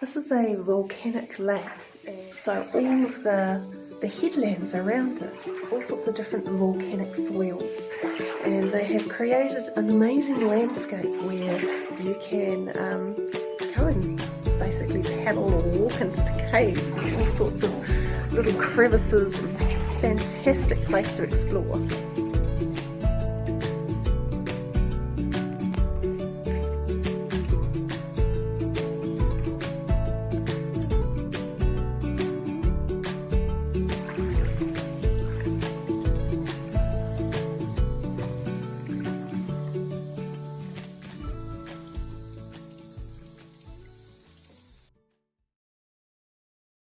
This is a volcanic lake, and so all of the headlands around it, all sorts of different volcanic swells, and they have created an amazing landscape where you can go and basically paddle or walk into caves and all sorts of little crevices, and fantastic place to explore.